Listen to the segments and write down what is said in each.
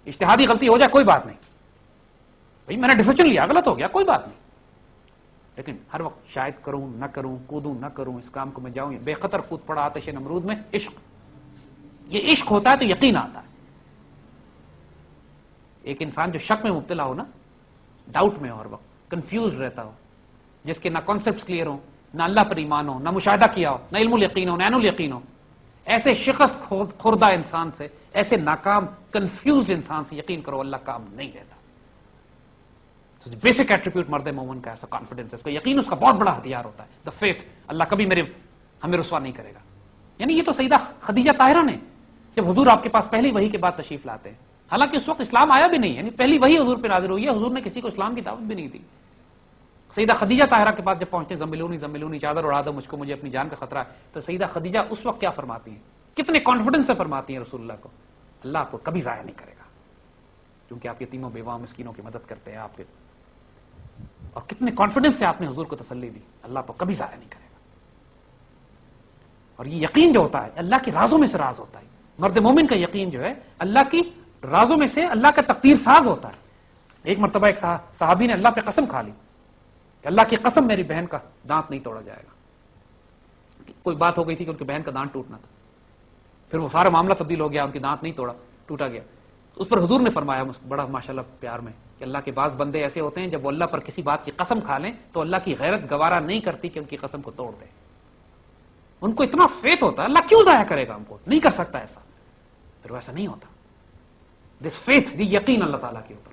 اجتہادی غلطی ہو جائے کوئی بات نہیں، بھائی میں نے ڈیسیجن لیا غلط ہو گیا کوئی بات نہیں، لیکن ہر وقت شاید کروں نہ کروں، کودوں نہ کروں، اس کام کو میں جاؤں، بے خطر کود پڑا آتش نمرود میں، عشق، یہ عشق ہوتا ہے تو یقین آتا ہے۔ ایک انسان جو شک میں مبتلا ہو نا، ڈاؤٹ میں ہو، ہر وقت کنفیوز رہتا ہو، جس کے نہ کانسیپٹس کلیئر ہو، نہ اللہ پر ایمان ہو، نہ مشاہدہ کیا ہو، نہ علم الیقین ہو، نہ عین الیقین ہو، ایسے شکست خوردہ انسان سے، ایسے ناکام کنفیوزڈ انسان سے یقین کرو اللہ کام نہیں دیتا۔ بیسک ایٹریبیوٹ مرد مومن کا ایسا کانفیڈنس، اس کا یقین اس کا بہت بڑا ہتھیار ہوتا ہے، دا فیتھ، اللہ کبھی ہمیں رسوا نہیں کرے گا۔ یعنی یہ تو سیدہ خدیجہ طاہرہ نے، جب حضور آپ کے پاس پہلی وحی کے بعد تشریف لاتے ہیں، حالانکہ اس وقت اسلام آیا بھی نہیں، یعنی پہلی وحی حضور پہ نازل ہوئی ہے، حضور نے کسی کو اسلام کی دعوت بھی نہیں دی۔ سیدہ خدیجہ طاہرہ کے پاس جب پہنچتے، زملونی زملونی چادر اڑا دو مجھ کو، مجھے اپنی جان کا خطرہ ہے، تو سیدہ خدیجہ اس وقت کیا فرماتی ہیں، کتنے کانفیڈنس سے فرماتی ہیں رسول اللہ کو، اللہ آپ کو کبھی ضائع نہیں کرے گا، کیونکہ آپ یتیموں بیواؤں مسکینوں کی مدد کرتے ہیں آپ کے، اور کتنے کانفیڈنس سے آپ نے حضور کو تسلی دی، اللہ آپ کو کبھی ضائع نہیں کرے گا۔ اور یہ یقین جو ہوتا ہے اللہ کی رازوں میں سے راز ہوتا ہے، مرد مومن کا یقین جو ہے اللہ کی رازوں میں سے اللہ کا تقدیر ساز ہوتا ہے۔ ایک مرتبہ ایک صحابی نے اللہ پہ قسم کھا لی کہ اللہ کی قسم میری بہن کا دانت نہیں توڑا جائے گا، کوئی بات ہو گئی تھی کہ ان کی بہن کا دانت ٹوٹنا تھا، پھر وہ سارا معاملہ تبدیل ہو گیا، ان کی دانت نہیں ٹوٹا گیا، اس پر حضور نے فرمایا بڑا ماشاءاللہ پیار میں کہ اللہ کے بعض بندے ایسے ہوتے ہیں جب وہ اللہ پر کسی بات کی قسم کھا لیں تو اللہ کی غیرت گوارا نہیں کرتی کہ ان کی قسم کو توڑ دے، ان کو اتنا فیتھ ہوتا ہے اللہ کیوں ضائع کرے گا ہم کو، نہیں کر سکتا ایسا، پھر ویسا نہیں ہوتا۔ دس فیتھ، دی یقین اللہ تعالیٰ کے اوپر،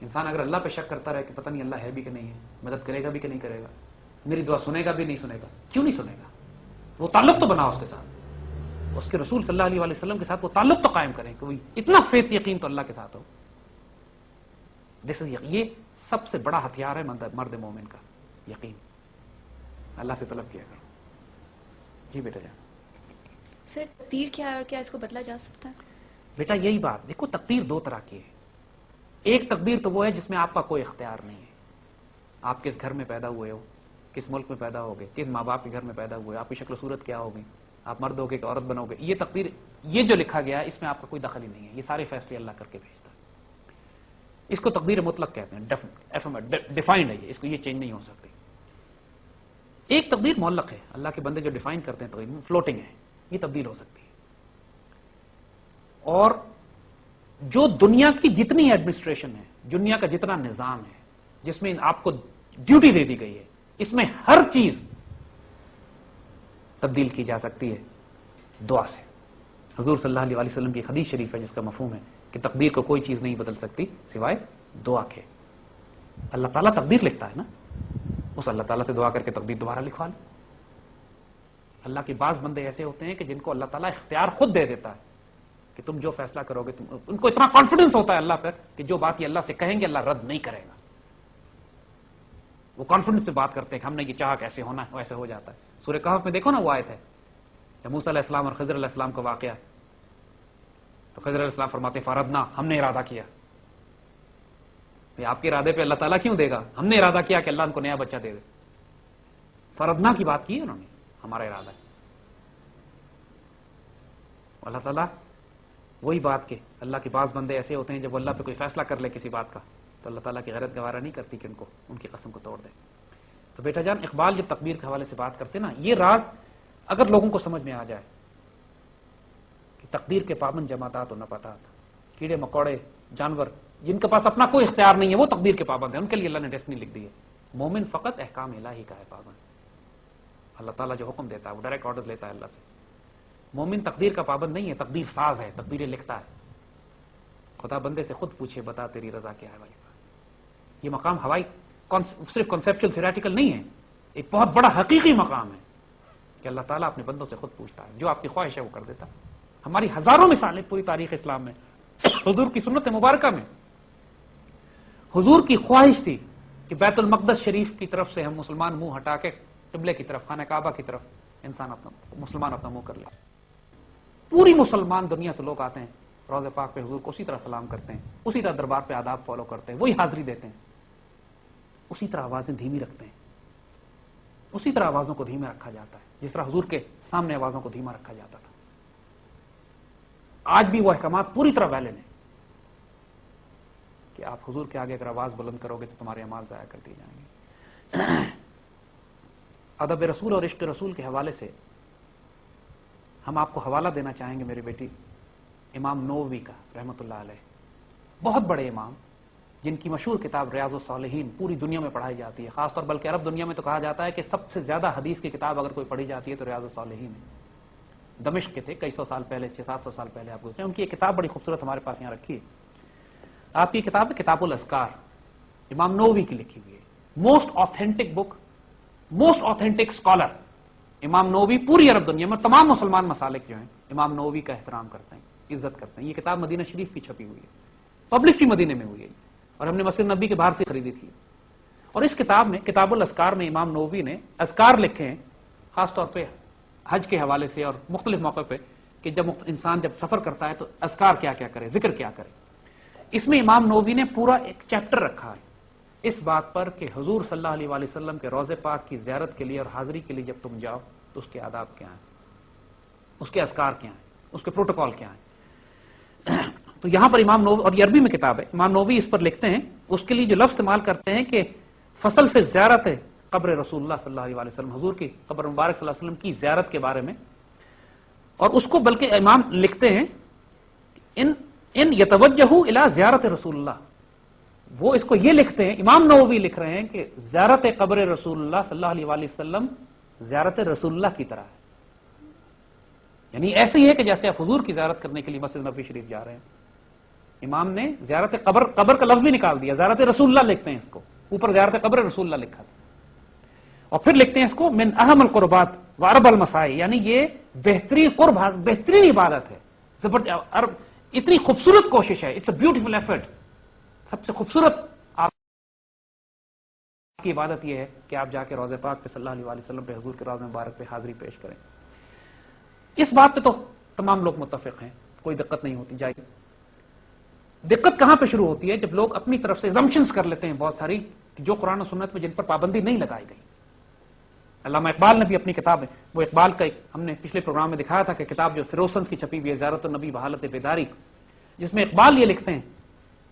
انسان اگر اللہ پہ شک کرتا رہے کہ پتہ نہیں اللہ ہے بھی کہ نہیں ہے، مدد کرے گا بھی کہ نہیں کرے گا، میری دعا سنے گا بھی نہیں سنے گا، کیوں نہیں سنے گا، وہ تعلق تو بنا اس کے ساتھ، اس کے رسول صلی اللہ علیہ وسلم کے ساتھ وہ تعلق تو قائم کریں کہ وہ اتنا فیتھ یقین تو اللہ کے ساتھ ہو۔ یہ سب سے بڑا ہتھیار ہے مرد مومن کا، یقین۔ اللہ سے طلب کیا کرو۔ جی بیٹا جان۔ سر تقدیر کیا ہے اور کیا اس کو بدلا جا سکتا ہے؟ بیٹا یہی بات دیکھو، تقدیر دو طرح کی ہے، ایک تقدیر تو وہ ہے جس میں آپ کا کوئی اختیار نہیں ہے، آپ کس گھر میں پیدا ہوئے ہو، کس ملک میں پیدا ہوگے، کس ماں باپ کے گھر میں پیدا ہوئے، آپ کی شکل و صورت کیا ہوگی، آپ مرد ہوگے کہ عورت بنوگے، یہ تقدیر، یہ جو لکھا گیا ہے اس میں آپ کا کوئی دخل ہی نہیں ہے، یہ سارے فیصلے اللہ کر کے بھیجتا ہے، اس کو تقدیر مطلق کہتے ہیں، ڈیفائنڈ ہے اس کو، یہ چینج نہیں ہو سکتی۔ ایک تقدیر معلق ہے، اللہ کے بندے جو ڈیفائن کرتے ہیں تقدیر فلوٹنگ ہے، یہ تبدیل ہو سکتی ہے، اور جو دنیا کی جتنی ایڈمنسٹریشن ہے، دنیا کا جتنا نظام ہے جس میں آپ کو ڈیوٹی دے دی گئی ہے، اس میں ہر چیز تبدیل کی جا سکتی ہے دعا سے۔ حضور صلی اللہ علیہ وسلم کی حدیث شریف ہے جس کا مفہوم ہے کہ تقدیر کو کوئی چیز نہیں بدل سکتی سوائے دعا کے۔ اللہ تعالیٰ تقدیر لکھتا ہے نا، اس اللہ تعالیٰ سے دعا کر کے تقدیر دوبارہ لکھوا لیں۔ اللہ کے بعض بندے ایسے ہوتے ہیں کہ جن کو اللہ تعالیٰ اختیار خود دے دیتا ہے کہ تم جو فیصلہ کرو گے، ان کو اتنا کانفیڈنس ہوتا ہے اللہ پر کہ جو بات یہ اللہ سے کہیں گے اللہ رد نہیں کرے گا، وہ کانفیڈنس سے بات کرتے ہیں کہ ہم نے یہ چاہا کیسے ہونا ہے، ویسے ہو جاتا ہے۔ سورہ کہف میں دیکھو نا وہ آیت ہے جب موسیٰ علیہ السلام اور خضر علیہ السلام کا واقعہ، تو خضر علیہ السلام فرماتے فرضنا، ہم نے ارادہ کیا۔ آپ کے ارادے پہ اللہ تعالیٰ کیوں دے گا، ہم نے ارادہ کیا کہ اللہ ان کو نیا بچہ دے دے، فرضنا کی بات کی ہے انہوں نے، ہمارا ارادہ ہے۔ اللہ تعالیٰ وہی بات کہ اللہ کے بعض بندے ایسے ہوتے ہیں جب اللہ پہ کوئی فیصلہ کر لے کسی بات کا تو اللہ تعالیٰ کی غیرت گوارا نہیں کرتی کہ ان کی قسم کو توڑ دے۔ تو بیٹا جان، اقبال جب تقدیر کے حوالے سے بات کرتے نا، یہ راز اگر لوگوں کو سمجھ میں آ جائے کہ تقدیر کے پابند جمادات و نباتات، کیڑے مکوڑے، جانور جن کے پاس اپنا کوئی اختیار نہیں ہے وہ تقدیر کے پابند ہیں، ان کے لیے اللہ نے ڈیسٹنی لکھ دی ہے۔ مومن فقط احکام الہی کا ہے پابند، اللہ تعالیٰ جو حکم دیتا ہے وہ ڈائریکٹ آرڈرز لیتا ہے اللہ سے۔ مومن تقدیر کا پابند نہیں ہے، تقدیر ساز ہے، تقدیریں لکھتا ہے۔ خدا بندے سے خود پوچھے بتا تیری رضا کیا ہے والی بات۔ یہ مقام ہوائی صرف کنسپچل تھیوریٹیکل نہیں ہے، ایک بہت بڑا حقیقی مقام ہے کہ اللہ تعالیٰ اپنے بندوں سے خود پوچھتا ہے، جو آپ کی خواہش ہے وہ کر دیتا۔ ہماری ہزاروں مثالیں پوری تاریخ اسلام میں، حضور کی سنت مبارکہ میں، حضور کی خواہش تھی کہ بیت المقدس شریف کی طرف سے ہم مسلمان منہ ہٹا کے قبلے کی طرف، خانہ کعبہ کی طرف مسلمان اپنا منہ کر لے۔ پوری مسلمان دنیا سے لوگ آتے ہیں روضہ پاک پہ، حضور کو اسی طرح سلام کرتے ہیں، اسی طرح دربار پہ آداب فالو کرتے ہیں، وہی حاضری دیتے ہیں، اسی طرح آوازیں دھیمی رکھتے ہیں، اسی طرح آوازوں کو دھیما رکھا جاتا ہے جس طرح حضور کے سامنے آوازوں کو دھیما رکھا جاتا تھا۔ آج بھی وہ احکامات پوری طرح ویلڈ ہیں، کہ آپ حضور کے آگے اگر آواز بلند کرو گے تو تمہارے اعمال ضائع کر دیے جائیں گے. ادب رسول اور عشق رسول کے حوالے سے ہم آپ کو حوالہ دینا چاہیں گے میری بیٹی امام نووی کا رحمۃ اللہ علیہ. بہت بڑے امام جن کی مشہور کتاب ریاض الصالحین پوری دنیا میں پڑھائی جاتی ہے، خاص طور بلکہ عرب دنیا میں تو کہا جاتا ہے کہ سب سے زیادہ حدیث کی کتاب اگر کوئی پڑھی جاتی ہے تو ریاض الصالحین ہے. دمشق کے تھے، کئی سو سال پہلے، 600-700 سال پہلے آپ گزرے. ان کی ایک کتاب بڑی خوبصورت ہمارے پاس یہاں رکھی ہے. آپ کی کتاب ہے کتاب الاذکار، امام نووی کی لکھی ہوئی ہے. موسٹ آتھینٹک بک، موسٹ آتھینٹک اسکالر. امام نووی پوری عرب دنیا میں تمام مسلمان مسالک جو ہیں امام نووی کا احترام کرتے ہیں، عزت کرتے ہیں. یہ کتاب مدینہ شریف کی چھپی ہوئی ہے، پبلش بھی مدینے میں ہوئی ہے اور ہم نے مسجد نبی کے باہر سے خریدی تھی. اور اس کتاب میں کتاب الاذکار میں امام نووی نے اذکار لکھے ہیں، خاص طور پہ حج کے حوالے سے اور مختلف موقع پہ کہ جب انسان جب سفر کرتا ہے تو اذکار کیا کیا کرے، ذکر کیا کرے. اس میں امام نووی نے پورا ایک چیپٹر رکھا ہے اس بات پر کہ حضور صلی اللہ علیہ وآلہ وسلم کے روضے پاک کی زیارت کے لیے اور حاضری کے لیے جب تم جاؤ تو اس کے آداب کیا ہیں، اس کے اذکار کیا ہیں، اس کے پروٹوکول کیا ہیں. تو یہاں پر امام نووی، اور یہ عربی میں کتاب ہے، امام نووی اس پر لکھتے ہیں، اس کے لیے جو لفظ استعمال کرتے ہیں کہ فصل فی زیارت قبر رسول اللہ صلی اللہ علیہ وآلہ وسلم، حضور کی قبر مبارک صلی اللہ علیہ وسلم کی زیارت کے بارے میں. اور اس کو بلکہ امام لکھتے ہیں ان یتوجہ الی زیارت رسول اللہ، وہ اس کو یہ لکھتے ہیں، امام نووی لکھ رہے ہیں کہ زیارت قبر رسول اللہ صلی اللہ علیہ وآلہ وسلم زیارت رسول اللہ کی طرح ہے. یعنی ایسے ہی ہے کہ جیسے آپ حضور کی زیارت کرنے کے لیے مسجد نبی شریف جا رہے ہیں. امام نے زیارت قبر کا لفظ بھی نکال دیا، زیارت رسول اللہ لکھتے ہیں اس کو، اوپر زیارت قبر رسول اللہ لکھا تھا. اور پھر لکھتے ہیں اس کو من اہم القربات و ارب المسائی، یعنی یہ بہترین قرب، بہترین عبادت ہے، اتنی خوبصورت کوشش ہے، اٹس اے بیوٹیفل ایفرٹ. سب سے خوبصورت آپ کی عبادت یہ ہے کہ آپ جا کے روضہ پاک پہ صلی اللہ علیہ وآلہ وسلم پہ، حضور کے روضہ مبارک پہ حاضری پیش کریں. اس بات پہ تو تمام لوگ متفق ہیں، کوئی دقت نہیں ہوتی. جائے دقت کہاں پہ شروع ہوتی ہے؟ جب لوگ اپنی طرف سے assumptions کر لیتے ہیں بہت ساری جو قرآن و سنت میں جن پر پابندی نہیں لگائی گئی. علامہ اقبال نے بھی اپنی کتاب ہے، وہ اقبال کا ہم نے پچھلے پروگرام میں دکھایا تھا کہ کتاب جو فیروسنس کی چھپی ہوئی ہے زیارت النبی بحالت بیداری، جس میں اقبال یہ لکھتے ہیں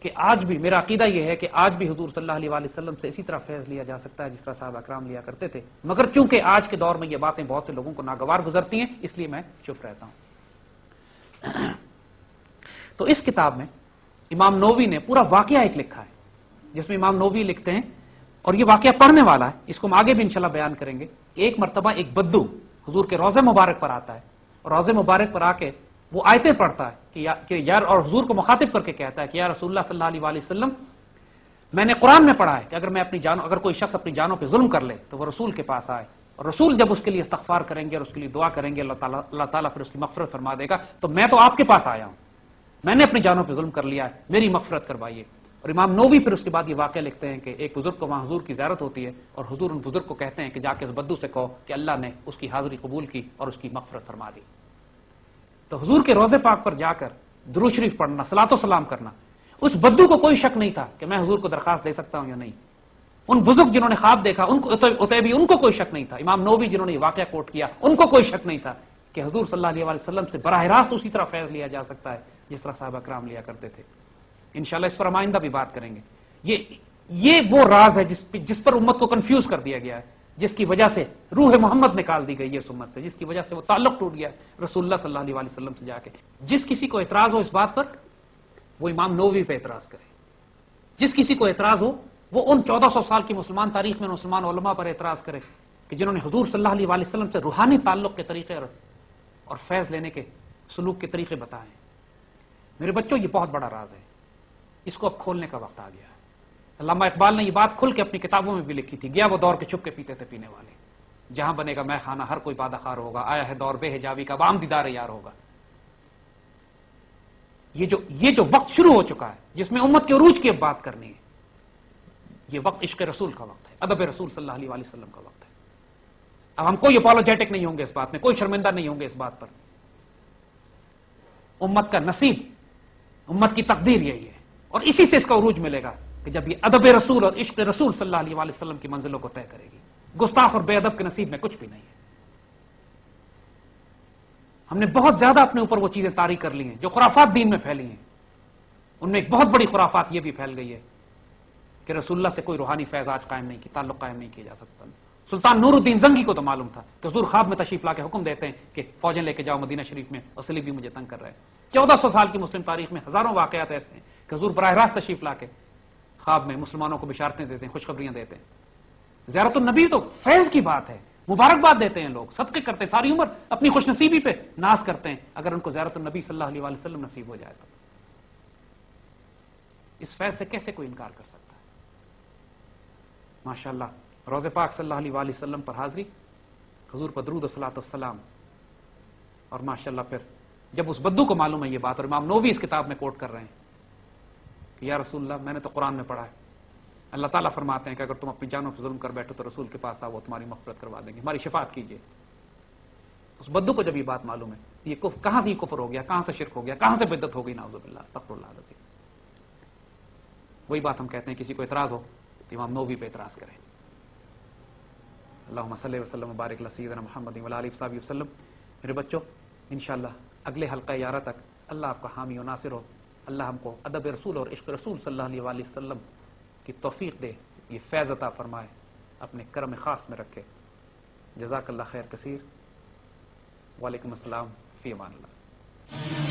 کہ آج بھی میرا عقیدہ یہ ہے کہ آج بھی حضور صلی اللہ علیہ وآلہ وسلم سے اسی طرح فیض لیا جا سکتا ہے جس طرح صحابہ اکرام لیا کرتے تھے، مگر چونکہ آج کے دور میں یہ باتیں بہت سے لوگوں کو ناگوار گزرتی ہیں اس لیے میں چپ رہتا ہوں. تو اس کتاب میں امام نووی نے پورا واقعہ ایک لکھا ہے جس میں امام نووی لکھتے ہیں، اور یہ واقعہ پڑھنے والا ہے، اس کو ہم آگے بھی انشاءاللہ بیان کریں گے. ایک مرتبہ ایک بدو حضور کے روضے مبارک پر آتا ہے اور روضے مبارک پر آ کے وہ آیتیں پڑھتا ہے کہ یار، اور حضور کو مخاطب کر کے کہتا ہے کہ یا رسول اللہ صلی اللہ علیہ وآلہ وسلم، میں نے قرآن میں پڑھا ہے کہ اگر کوئی شخص اپنی جانوں پہ ظلم کر لے تو وہ رسول کے پاس آئے، اور رسول جب اس کے لیے استغفار کریں گے اور اس کے لیے دعا کریں گے اللہ تعالیٰ پھر اس کی مغفرت فرما دے گا. تو میں تو آپ کے پاس آیا ہوں، میں نے اپنی جانوں پہ ظلم کر لیا ہے، میری مغفرت کروائیے. اور امام نووی پھر اس کے بعد یہ واقعہ لکھتے ہیں کہ ایک بزرگ کو وہاں حضور کی زیارت ہوتی ہے اور حضور ان بزرگ کو کہتے ہیں کہ جا کے اس بدو سے کہو کہ اللہ نے اس کی حاضری قبول کی اور اس کی مغفرت فرما دی. تو حضور کے روضے پاک پر جا کر درود شریف پڑھنا، صلاۃ و سلام کرنا، اس بدو کو کوئی شک نہیں تھا کہ میں حضور کو درخواست دے سکتا ہوں یا نہیں. ان بزرگ جنہوں نے خواب دیکھا، ان کو عتیبی، ان کو کوئی شک نہیں تھا. امام نووی جنہوں نے یہ واقعہ کوٹ کیا، ان کو کوئی شک نہیں تھا کہ حضور صلی اللہ علیہ وآلہ وسلم سے براہ راست اسی طرح فیض لیا جا سکتا ہے جس طرح صحابہ کرام لیا کرتے تھے. انشاءاللہ اس پر ہم آئندہ بھی بات کریں گے. یہ وہ راز ہے جس پر امت کو کنفیوز کر دیا گیا ہے، جس کی وجہ سے روح محمد نکال دی گئی ہے اس امت سے، جس کی وجہ سے وہ تعلق ٹوٹ گیا رسول اللہ صلی اللہ علیہ وآلہ وسلم سے جا کے. جس کسی کو اعتراض ہو اس بات پر وہ امام نووی پہ اعتراض کرے، جس کسی کو اعتراض ہو وہ ان 1400 سال کی مسلمان تاریخ میں مسلمان علماء پر اعتراض کرے کہ جنہوں نے حضور صلی اللہ علیہ وآلہ وسلم سے روحانی تعلق کے طریقے اور فیض لینے کے سلوک کے طریقے بتائے. میرے بچوں، یہ بہت بڑا راز ہے، اس کو اب کھولنے کا وقت آ گیا ہے. علامہ اقبال نے یہ بات کھل کے اپنی کتابوں میں بھی لکھی تھی. گیا وہ دور کے چھپ کے پیتے تھے پینے والے، جہاں بنے گا میں خانہ ہر کوئی بادہ خار ہوگا، آیا ہے دور بے حجابی کا عام دیدار یار ہوگا. یہ جو وقت شروع ہو چکا ہے جس میں امت کے عروج کی اب بات کرنی ہے، یہ وقت عشق رسول کا وقت ہے، ادب رسول صلی اللہ علیہ وآلہ وسلم کا وقت ہے. اب ہم کوئی اپولوجیٹک نہیں ہوں گے اس بات میں، کوئی شرمندہ نہیں ہوں گے اس بات پر. امت کا نصیب، امت کی تقدیر یہی ہے، اور اسی سے اس کا عروج ملے گا کہ جب یہ ادب رسول اور عشق رسول صلی اللہ علیہ وآلہ وسلم کی منزلوں کو طے کرے گی. گستاخ اور بے ادب کے نصیب میں کچھ بھی نہیں ہے. ہم نے بہت زیادہ اپنے اوپر وہ چیزیں طاری کر لی ہیں جو خرافات دین میں پھیلی ہیں. ان میں ایک بہت بڑی خرافات یہ بھی پھیل گئی ہے کہ رسول اللہ سے کوئی روحانی فیض آج قائم نہیں کی، تعلق قائم نہیں کیا جا سکتا. سلطان نور الدین زنگی کو تو معلوم تھا کہ حضور خواب میں تشریف لا کے حکم دیتے ہیں کہ فوجیں لے کے جاؤ مدینہ شریف میں، اور صلیب بھی مجھے تنگ کر رہے ہیں. 1400 سال کی مسلم تاریخ میں ہزاروں واقعات ایسے ہیں کہ حضور براہ راست تشریف لا کے خواب میں مسلمانوں کو بشارتیں دیتے ہیں، خوشخبریاں دیتے ہیں. زیارت النبی تو فیض کی بات ہے، مبارکباد دیتے ہیں لوگ، صدقے کرتے ہیں، ساری عمر اپنی خوش نصیبی پہ ناز کرتے ہیں اگر ان کو زیارت النبی صلی اللہ علیہ وآلہ وسلم نصیب ہو جائے تو. اس فیض سے کیسے کوئی انکار کر سکتا ہے؟ ماشاءاللہ روضہ پاک صلی اللہ علیہ وآلہ وسلم پر حاضری، حضور پر درود و صلاۃ والسلام، اور ماشاءاللہ پھر جب اس بدو کو معلوم ہے یہ بات، اور امام نووی اس کتاب میں کوٹ کر رہے ہیں کہ یا رسول اللہ میں نے تو قرآن میں پڑھا ہے اللہ تعالیٰ فرماتے ہیں کہ اگر تم اپنی جانوں پر ظلم کر بیٹھو تو رسول کے پاس آؤ، وہ تمہاری مغفرت کروا دیں گے، ہماری شفاعت کیجیے. اس بدو کو جب یہ بات معلوم ہے یہ کہاں سے یہ کفر ہو گیا، کہاں سے شرک ہو گیا، کہاں سے بدعت ہو گئی، نعوذ باللہ استغفر اللہ العظیم. وہی بات ہم کہتے ہیں کسی کو اعتراض ہو تو امام نووی پہ اعتراض کریں. اللہم صلی وسلم وبارک علی سیدنا محمد وعلی آلہ وصحبہ وسلم. میرے بچوں انشاءاللہ اگلے حلقہ یارہ تک اللہ آپ کا حامی و ناصر ہو. اللہ ہم کو ادب رسول اور عشق رسول صلی اللہ علیہ وآلہ وسلم کی توفیق دے، یہ فیض عطا فرمائے، اپنے کرم خاص میں رکھے. جزاک اللہ خیر کثیر. وعلیکم السلام، فی امان اللہ.